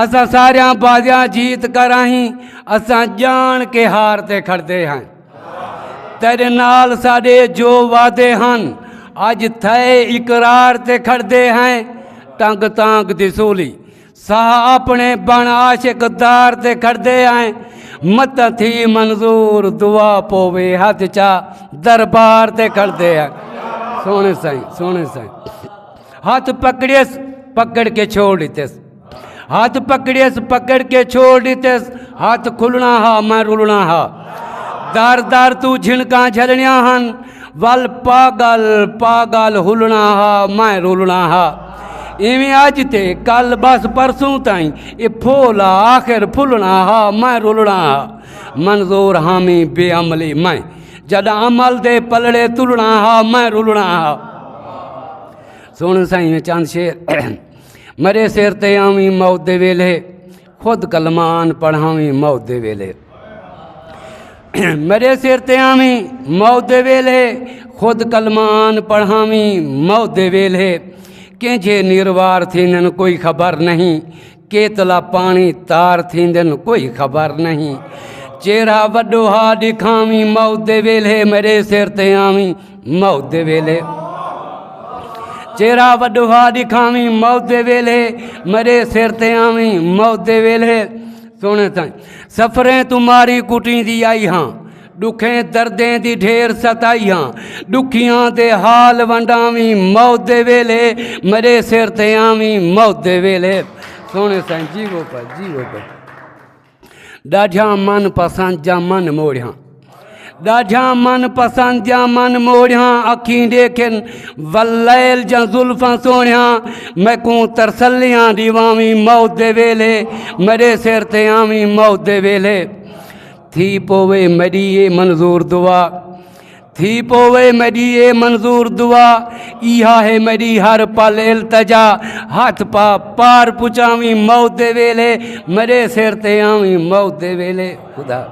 असां सारियां बाजियां जीत कराहीं असां जान के हार ते खड़दे हैं तेरे नाल साडे जो वादे हन अज थे इकरार ते खड़दे हैं टंग तांग दी सूली साह अपने बण आशिकदार ते खड़दे हैं मत थी मंजूर दुआ पोवे हथ चा दरबार ते खड़दे हैं सोने साईं हाथ पकड़ियस पकड़ के छोड़ दितेस हाथ पकड़ियस पकड़ के छोड़ दितेस हाथ खुलना हा मैं रुलना हा दार दार तू झिणका झलनिया हन वल पागल पागल हुलना हा मैं रुलना हा इवें अज ते कल बस परसों ताई ये फोला आखिर फुलना हा मैं रुलना हा मंजूर हामी बेअमली मैं जद अमल दे पलड़े तुलना हा मैं रुलना हा सुन साईं चंद शेर मरे सिर ते आवी मौत दे वेले खुद कलमान पढ़ावी मौत दे वेले मरे सिर ते आवी मौत दे वेले खुद कलमान पढ़ावी मौत दे वेले कंहिंजे निर्वार थींदन कोई ख़बर नहीं केतला पानी तार थींदन कोई ख़बर नहीं चेहरा वॾो हा ॾिखावी मौत दे वेले मरे सिर ते आवी मौत दे वेले चेहरा वॾो हा ॾिखावी मौत दे वेले मरे सिर ते आवी मौत दे वेले सुण ताईं सफ़रें तुम्हारी कुटींदी आई हाँ दुखें दर्दें दी ढेर सताई हाँ दुखियां दे हाल वंडावी मौत दे वेले मरे सिर ते आवी मौत दे वेले सोने साईं जीवो पर ॾाढा मन पसंद जा मन मोड़िया ॾाढा मन पसंद जा मन मोड़िया अखीं ॾेखिन वलैल जा ज़ुल्फ़ां सोणिया मैकूं तरसलियां दीवावी मौत दे वेले मरे सिर ते आवी मौत दे वेले थी पोवे मरी ये मंजूर दुआ थी पोवे मरी ये मंजूर दुआ इहा है मरी हर पल इल्तजा हाथ पा पार पुचावी मौत दे वेले मरे सिर ते आवी मौत दे वेले खुदा